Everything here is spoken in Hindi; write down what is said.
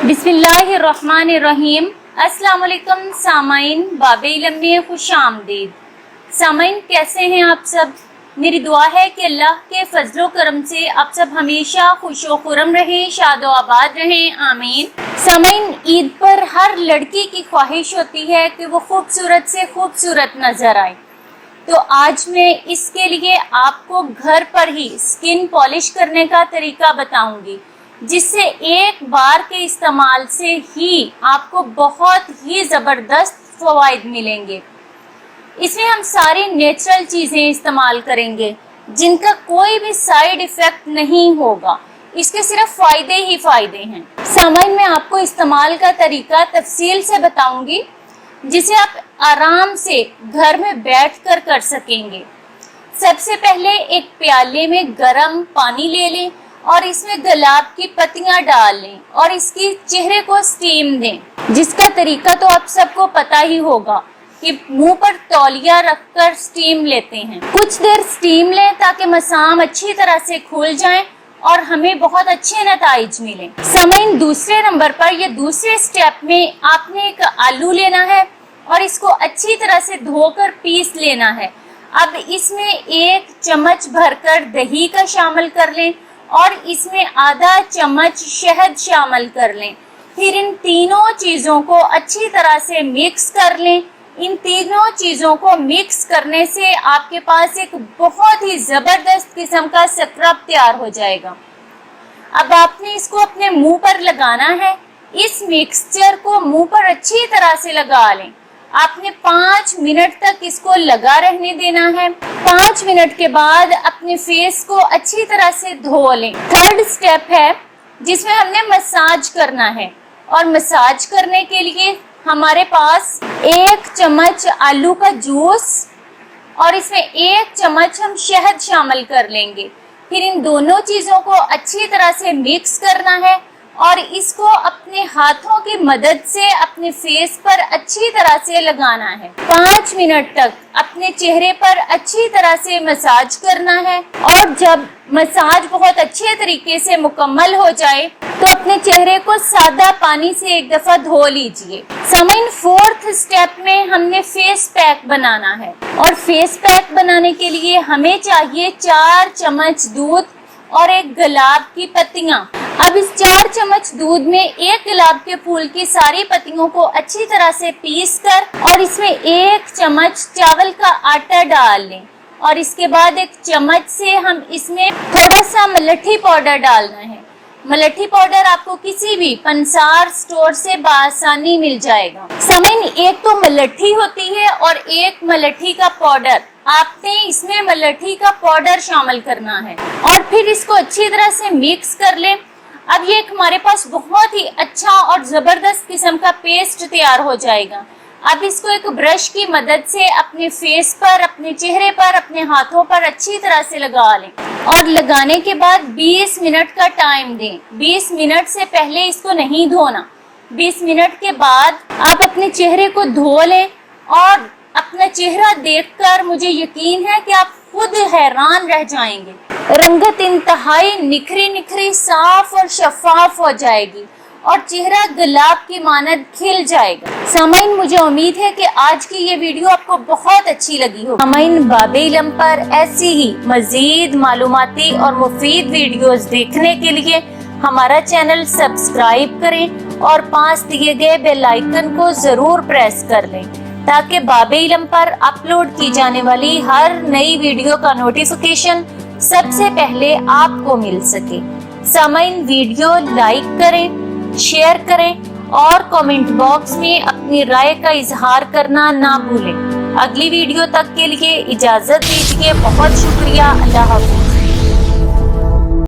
बिस्मिल्लाहिर्रहमानिर्रहीम। अस्सलाम वालेकुम सामाइन, बाबे इल्म में खुश आमदीद। सामाइन, कैसे हैं आप सब? मेरी दुआ है कि अल्लाह के फजलो करम से आप सब हमेशा खुशो खुरम रहें, शादो आबाद रहें, आमीन। सामाइन, ईद पर हर लड़की की ख्वाहिश होती है कि वो खूबसूरत से खूबसूरत नजर आए। तो आज मैं इसके लिए आपको घर पर ही स्किन पॉलिश करने का तरीका बताऊंगी, जिससे एक बार के इस्तेमाल से ही आपको बहुत ही ज़बरदस्त फ़वाइद मिलेंगे। इसमें हम सारी नेचुरल चीज़ें इस्तेमाल करेंगे जिनका कोई भी साइड इफ़ेक्ट नहीं होगा। इसके सिर्फ फ़ायदे ही फ़ायदे हैं। सामान में आपको इस्तेमाल का तरीका तफसील से बताऊंगी, जिसे आप आराम से घर में बैठकर कर सकेंगे। सबसे पहले एक प्याले में गर्म पानी ले लें और इसमें गुलाब की पत्तियां डाल लें और इसकी चेहरे को स्टीम दें, जिसका तरीका तो आप सबको पता ही होगा कि मुंह पर तौलिया रखकर स्टीम लेते हैं। कुछ देर स्टीम लें ताकि मसाम अच्छी तरह से खुल जाएं और हमें बहुत अच्छे नताइज मिलें। सामाइन, दूसरे नंबर पर या दूसरे स्टेप में आपने एक आलू लेना है और इसको अच्छी तरह से धोकर पीस लेना है। अब इसमें 1 चम्मच भरकर दही का शामिल कर लें और इसमें आधा चम्मच शहद शामिल कर लें। फिर इन तीनों चीज़ों को अच्छी तरह से मिक्स कर लें। इन तीनों चीज़ों को मिक्स करने से आपके पास एक बहुत ही ज़बरदस्त किस्म का स्क्रब तैयार हो जाएगा। अब आपने इसको अपने मुंह पर लगाना है। इस मिक्सचर को मुंह पर अच्छी तरह से लगा लें। आपने 5 मिनट तक इसको लगा रहने देना है। 5 मिनट के बाद अपने फेस को अच्छी तरह से धो लें। थर्ड स्टेप है जिसमें हमने मसाज करना है, और मसाज करने के लिए हमारे पास 1 चम्मच आलू का जूस और इसमें 1 चम्मच हम शहद शामिल कर लेंगे। फिर इन दोनों चीज़ों को अच्छी तरह से मिक्स करना है और इसको अपने हाथों की मदद से अपने फेस पर अच्छी तरह से लगाना है। 5 मिनट तक अपने चेहरे पर अच्छी तरह से मसाज करना है, और जब मसाज बहुत अच्छे तरीके से मुकम्मल हो जाए तो अपने चेहरे को सादा पानी से एक दफ़ा धो लीजिए। सामाइन, 4th स्टेप में हमने फेस पैक बनाना है, और फेस पैक बनाने के लिए हमें चाहिए 4 चम्मच दूध और 1 गुलाब की पत्तियां। अब इस 4 चम्मच दूध में 1 गुलाब के फूल की सारी पत्तियों को अच्छी तरह से पीस कर और इसमें 1 चम्मच चावल का आटा डाल लें, और इसके बाद 1 चम्मच से हम इसमें थोड़ा सा मलठी पाउडर डालना है। मलठी पाउडर आपको किसी भी पंसार स्टोर से बआसानी मिल जाएगा। सामाइन, एक तो मलठी होती है और एक मलठी का पाउडर। आपने इसमें मलठी का पाउडर शामिल करना है और फिर इसको अच्छी तरह से मिक्स कर लें। अब ये हमारे पास बहुत ही अच्छा और ज़बरदस्त किस्म का पेस्ट तैयार हो जाएगा। अब इसको एक ब्रश की मदद से अपने फेस पर, अपने चेहरे पर, अपने हाथों पर अच्छी तरह से लगा लें, और लगाने के बाद 20 मिनट का टाइम दें। 20 मिनट से पहले इसको नहीं धोना। 20 मिनट के बाद आप अपने चेहरे को धो लें, और अपना चेहरा देखकर मुझे यकीन है कि आप खुद हैरान रह जाएंगे। रंगत इंतहाई निखरी निखरी, साफ और शफाफ हो जाएगी और चेहरा गुलाब की मानद खिल जाएगा। सामाइन, मुझे उम्मीद है कि आज की ये वीडियो आपको बहुत अच्छी लगी हो। सामाइन, बाबे इल्म पर ऐसी ही मजीद मालूमाती और मुफीद वीडियोस देखने के लिए हमारा चैनल सब्सक्राइब करें और पास दिए गए बेल आइकन को जरूर प्रेस कर लें, ताकि बाबे इल्म पर अपलोड की जाने वाली हर नई वीडियो का नोटिफिकेशन सबसे पहले आपको मिल सके। सामाइन, वीडियो लाइक करें, शेयर करें और कमेंट बॉक्स में अपनी राय का इजहार करना ना भूलें। अगली वीडियो तक के लिए इजाजत दीजिए। बहुत शुक्रिया। अल्लाह हाफ़िज़।